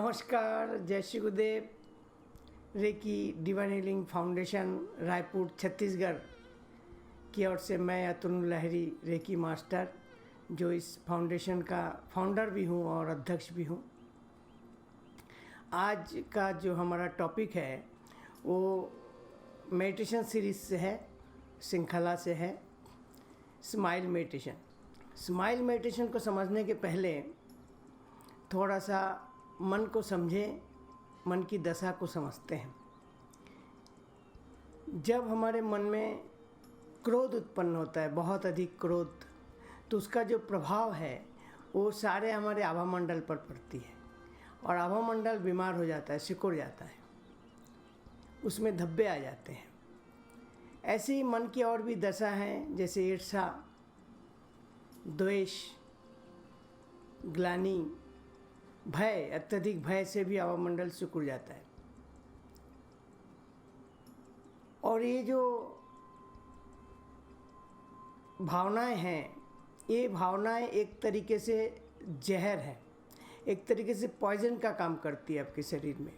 नमस्कार, जय Shri Gurudev. Reiki divine healing foundation Raipur Chhattisgarh की ओर से मैं अतुल लहरी रेकी मास्टर, जो इस फाउंडेशन का फाउंडर भी हूँ और अध्यक्ष भी हूँ। आज का जो हमारा टॉपिक है वो मेडिटेशन सीरीज से है, श्रृंखला से है, स्माइल मेडिटेशन। स्माइल मेडिटेशन को समझने के पहले थोड़ा सा मन को समझें, मन की दशा को समझते हैं। जब हमारे मन में क्रोध उत्पन्न होता है, बहुत अधिक क्रोध, तो उसका जो प्रभाव है वो सारे हमारे आभा मंडल पर पड़ती है और आभा मंडल बीमार हो जाता है, सिकुड़ जाता है, उसमें धब्बे आ जाते हैं। ऐसे ही मन की और भी दशा हैं, जैसे ईर्ष्या, द्वेष, ग्लानि, भय। अत्यधिक भय से भी आभा मंडल सिकुड़ जाता है। और ये जो भावनाएं हैं, ये भावनाएं एक तरीके से जहर है, एक तरीके से पॉइजन का काम करती है आपके शरीर में।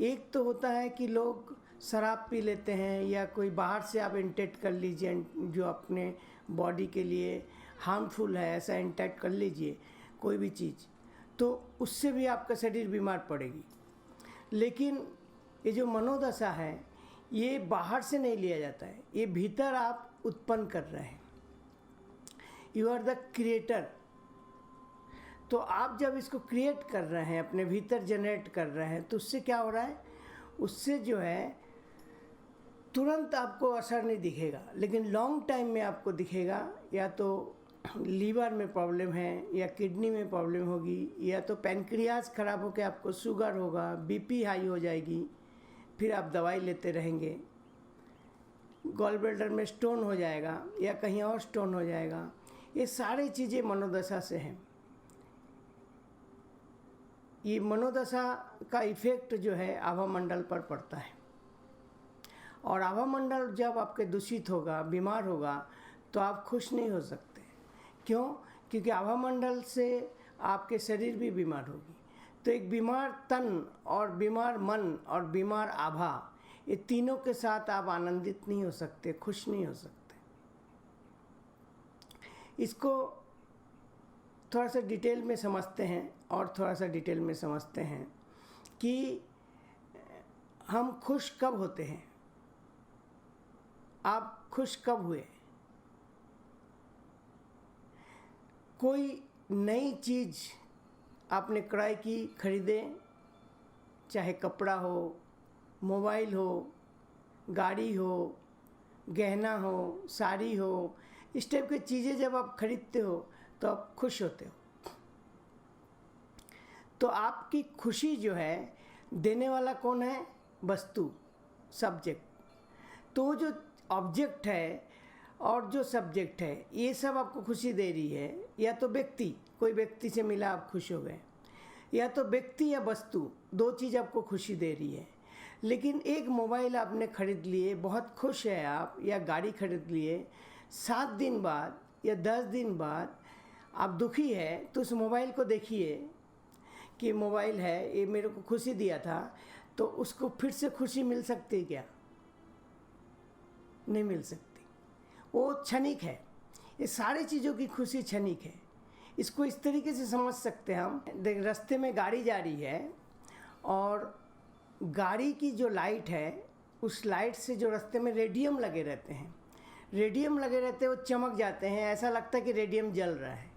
एक तो होता है कि लोग शराब पी लेते हैं या कोई बाहर से आप इंटेक कर लीजिए जो अपने बॉडी के लिए हार्मफुल है, ऐसा इंटेक कर लीजिए कोई भी चीज़, तो उससे भी आपका शरीर बीमार पड़ेगी। लेकिन ये जो मनोदशा है ये बाहर से नहीं लिया जाता है, ये भीतर आप उत्पन्न कर रहे हैं। You are the creator. तो आप जब इसको क्रिएट कर रहे हैं, अपने भीतर जनरेट कर रहे हैं, तो उससे क्या हो रहा है, उससे जो है तुरंत आपको असर नहीं दिखेगा, लेकिन लॉन्ग टाइम में आपको दिखेगा। या तो लीवर में प्रॉब्लम है, या किडनी में प्रॉब्लम होगी, या तो पैनक्रियाज खराब होकर आपको शुगर होगा, बीपी हाई हो जाएगी, फिर आप दवाई लेते रहेंगे, गॉल ब्लैडर में स्टोन हो जाएगा या कहीं और स्टोन हो जाएगा। ये सारी चीज़ें मनोदशा से हैं। ये मनोदशा का इफ़ेक्ट जो है आभा मंडल पर पड़ता है, और आभा मंडल जब आपके दूषित होगा, बीमार होगा, तो आप खुश नहीं हो सकते। क्यों? क्योंकि आभा मंडल से आपके शरीर भी बीमार होगी। तो एक बीमार तन और बीमार मन और बीमार आभा, ये तीनों के साथ आप आनंदित नहीं हो सकते, खुश नहीं हो सकते। इसको थोड़ा सा डिटेल में समझते हैं, और थोड़ा सा डिटेल में समझते हैं कि हम खुश कब होते हैं। आप खुश कब हुए? कोई नई चीज़ आपने क्रय की, खरीदे, चाहे कपड़ा हो, मोबाइल हो, गाड़ी हो, गहना हो, साड़ी हो, इस टाइप की चीज़ें जब आप खरीदते हो तो आप खुश होते हो। तो आपकी खुशी जो है देने वाला कौन है? वस्तु, सब्जेक्ट। तो जो ऑब्जेक्ट है और जो सब्जेक्ट है, ये सब आपको खुशी दे रही है। या तो व्यक्ति, कोई व्यक्ति से मिला आप खुश हो गए, या तो व्यक्ति या वस्तु, दो चीज़ आपको खुशी दे रही है। लेकिन एक मोबाइल आपने खरीद लिए, बहुत खुश है आप, या गाड़ी खरीद लिए, 7 दिन बाद या 10 दिन बाद आप दुखी है, तो उस मोबाइल को देखिए कि मोबाइल है, ये मेरे को खुशी दिया था, तो उसको फिर से खुशी मिल सकती है क्या? नहीं मिल सकती। वो क्षणिक है। ये सारी चीज़ों की खुशी क्षणिक है। इसको इस तरीके से समझ सकते हैं हम। देख, रास्ते में गाड़ी जा रही है और गाड़ी की जो लाइट है, उस लाइट से जो रास्ते में रेडियम लगे रहते हैं, रेडियम लगे रहते हैं, वो चमक जाते हैं, ऐसा लगता है कि रेडियम जल रहा है,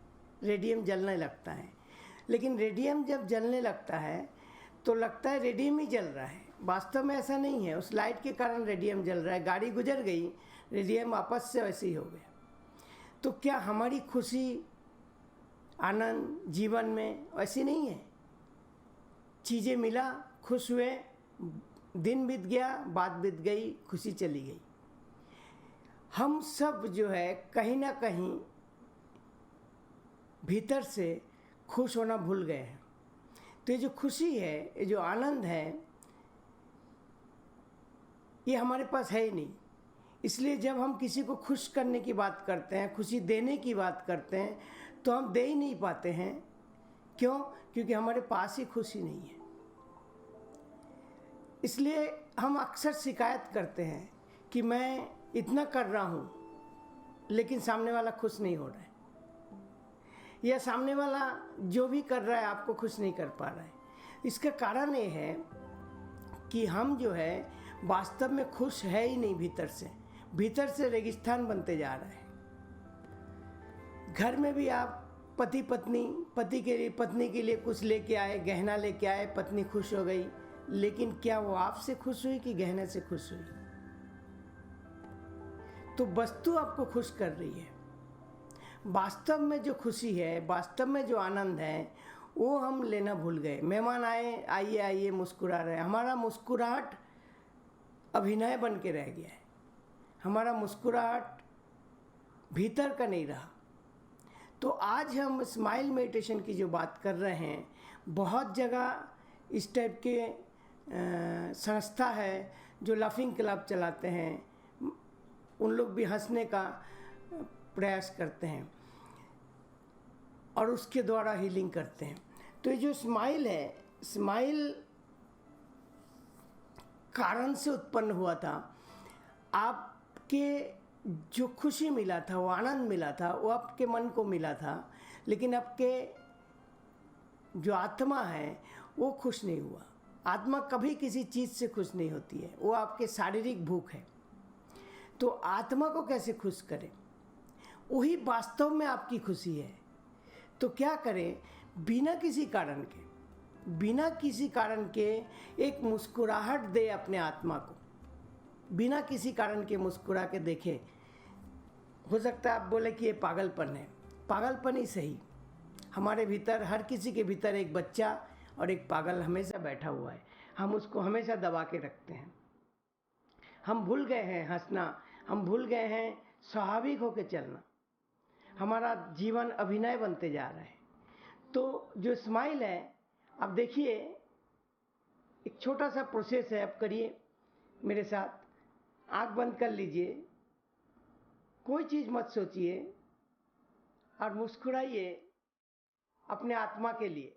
रेडियम जलने लगता है। लेकिन रेडियम जब जलने लगता है तो लगता है रेडियम ही जल रहा है, वास्तव में ऐसा नहीं है। उस लाइट के कारण रेडियम जल रहा है, गाड़ी गुजर गई, रेडियम वापस से वैसे ही हो गया। तो क्या हमारी खुशी, आनंद जीवन में वैसी नहीं है? चीज़ें मिला, खुश हुए, दिन बीत गया, बात बीत गई, खुशी चली गई। हम सब जो है कहीं ना कहीं भीतर से खुश होना भूल गए हैं। तो ये जो खुशी है, ये जो आनंद है, ये हमारे पास है ही नहीं। इसलिए जब हम किसी को खुश करने की बात करते हैं, खुशी देने की बात करते हैं, तो हम दे ही नहीं पाते हैं। क्यों? क्योंकि हमारे पास ही खुशी नहीं है। इसलिए हम अक्सर शिकायत करते हैं कि मैं इतना कर रहा हूँ लेकिन सामने वाला खुश नहीं हो रहा है, या सामने वाला जो भी कर रहा है आपको खुश नहीं कर पा रहा है। इसका कारण ये है कि हम जो है वास्तव में खुश है ही नहीं। भीतर से रेगिस्तान बनते जा रहा है। घर में भी आप पति के लिए पत्नी के लिए कुछ लेके आए, गहना लेके आए, पत्नी खुश हो गई, लेकिन क्या वो आपसे खुश हुई कि गहने से खुश हुई? तो वस्तु आपको खुश कर रही है। वास्तव में जो खुशी है, वास्तव में जो आनंद है, वो हम लेना भूल गए। मेहमान आए, आइए आइए मुस्कुरा रहे, हमारा मुस्कुराहट अभिनय बन के रह गया है। हमारा मुस्कुराहट भीतर का नहीं रहा। तो आज हम स्माइल मेडिटेशन की जो बात कर रहे हैं, बहुत जगह इस टाइप के संस्था है जो लाफिंग क्लब चलाते हैं, उन लोग भी हंसने का प्रयास करते हैं और उसके द्वारा हीलिंग करते हैं। तो ये जो स्माइल है, स्माइल कारण से उत्पन्न हुआ था। आपके जो खुशी मिला था, वो आनंद मिला था, वो आपके मन को मिला था, लेकिन आपके जो आत्मा है वो खुश नहीं हुआ। आत्मा कभी किसी चीज़ से खुश नहीं होती है, वो आपके शारीरिक भूख है। तो आत्मा को कैसे खुश करें? वही वास्तव में आपकी खुशी है। तो क्या करें? बिना किसी कारण के एक मुस्कुराहट दे अपने आत्मा को। बिना किसी कारण के मुस्कुरा के देखें। हो सकता है आप बोले कि ये पागलपन है। पागलपन ही सही। हमारे भीतर, हर किसी के भीतर एक बच्चा और एक पागल हमेशा बैठा हुआ है। हम उसको हमेशा दबा के रखते हैं। हम भूल गए हैं हंसना, हम भूल गए हैं स्वाभाविक होकर चलना। हमारा जीवन अभिनय बनते जा रहा है। तो जो स्माइल है, अब देखिए, एक छोटा सा प्रोसेस है, आप करिए मेरे साथ। आंख बंद कर लीजिए, कोई चीज़ मत सोचिए और मुस्कुराइए अपने आत्मा के लिए।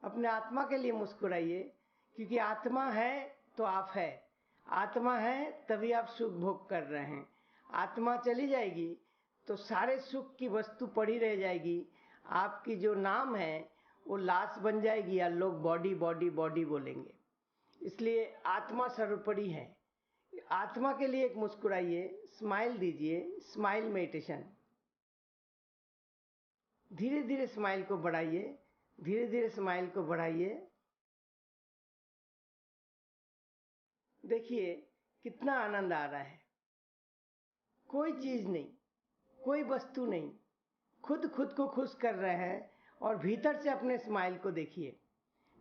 अपने आत्मा के लिए मुस्कुराइए, क्योंकि आत्मा है तो आप है। आत्मा है तभी आप सुख भोग कर रहे हैं। आत्मा चली जाएगी तो सारे सुख की वस्तु पड़ी रह जाएगी। आपकी जो नाम है वो लाश बन जाएगी, या लोग बॉडी बॉडी बॉडी बोलेंगे। इसलिए आत्मा सर्वोपरि है। आत्मा के लिए एक मुस्कुराइए, स्माइल दीजिए। Smile meditation. धीरे धीरे स्माइल को बढ़ाइए, धीरे धीरे स्माइल को बढ़ाइए। देखिए कितना आनंद आ रहा है। कोई चीज़ नहीं, कोई वस्तु नहीं, खुद को खुश कर रहे हैं। और भीतर से अपने स्माइल को देखिए।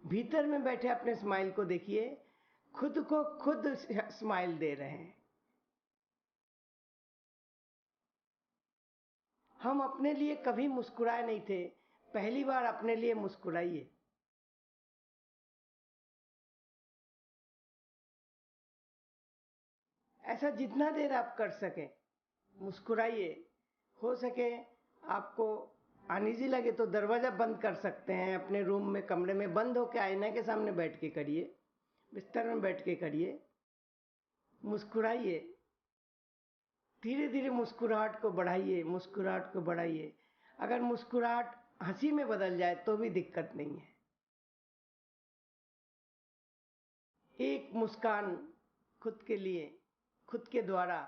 भीतर में बैठे अपने स्माइल को देखिए। खुद को खुद स्माइल दे रहे हैं। हम अपने लिए कभी मुस्कुराए नहीं थे, पहली बार अपने लिए मुस्कुराइए। ऐसा जितना देर आप कर सकें मुस्कुराइए। हो सके आपको अनईजी लगे तो दरवाज़ा बंद कर सकते हैं। अपने रूम में, कमरे में बंद होकर आईने के सामने बैठ के करिए, बिस्तर में बैठ के करिए। मुस्कुराइए, धीरे धीरे मुस्कुराहट को बढ़ाइए, मुस्कुराहट को बढ़ाइए। अगर मुस्कुराहट हंसी में बदल जाए तो भी दिक्कत नहीं है। एक मुस्कान खुद के लिए, खुद के द्वारा।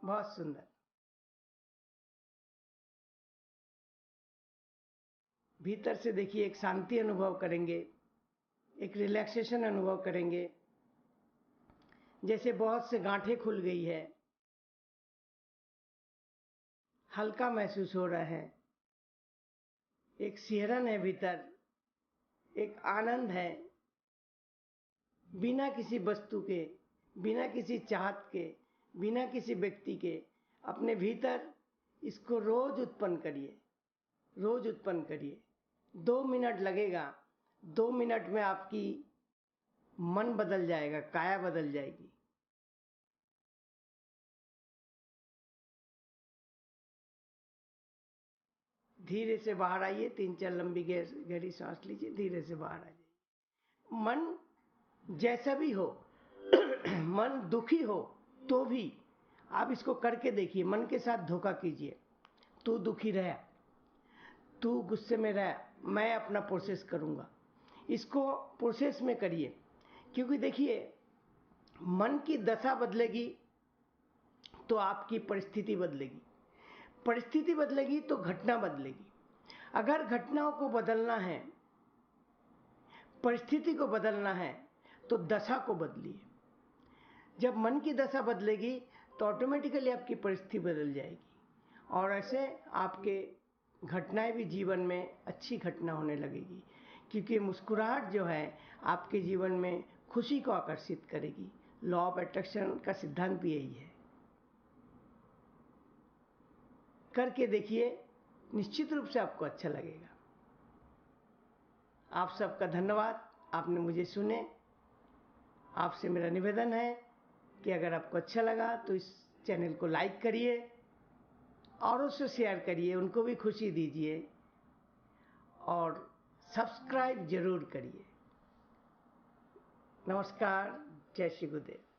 बहुत सुंदर। भीतर से देखिए, एक शांति अनुभव करेंगे, एक रिलैक्सेशन अनुभव करेंगे, जैसे बहुत से गांठें खुल गई है, हल्का महसूस हो रहा है। एक सिहरन है भीतर, एक आनंद है। बिना किसी वस्तु के, बिना किसी चाहत के, बिना किसी व्यक्ति के, अपने भीतर इसको रोज उत्पन्न करिए, रोज उत्पन्न करिए। 2 मिनट लगेगा। 2 मिनट में आपकी मन बदल जाएगा, काया बदल जाएगी। धीरे से बाहर आइए, 3-4 लंबी गहरी सांस लीजिए, धीरे से बाहर आ जाइए। मन जैसा भी हो मन दुखी हो तो भी आप इसको करके देखिए, मन के साथ धोखा कीजिए। तू दुखी रह, तू गुस्से में रह, मैं अपना प्रोसेस करूँगा। इसको प्रोसेस में करिए, क्योंकि देखिए मन की दशा बदलेगी तो आपकी परिस्थिति बदलेगी, परिस्थिति बदलेगी तो घटना बदलेगी। अगर घटनाओं को बदलना है, परिस्थिति को बदलना है, तो दशा को बदलिए। जब मन की दशा बदलेगी तो ऑटोमेटिकली आपकी परिस्थिति बदल जाएगी, और ऐसे आपके घटनाएं भी जीवन में अच्छी घटना होने लगेगी, क्योंकि मुस्कुराहट जो है आपके जीवन में खुशी को आकर्षित करेगी। लॉ ऑफ अट्रैक्शन का सिद्धांत भी यही है। करके देखिए, निश्चित रूप से आपको अच्छा लगेगा। आप सबका धन्यवाद, आपने मुझे सुने। आपसे मेरा निवेदन है कि अगर आपको अच्छा लगा तो इस चैनल को लाइक करिए, औरों से शेयर करिए, उनको भी खुशी दीजिए, और सब्सक्राइब जरूर करिए। नमस्कार, जय श्री गुरुदेव।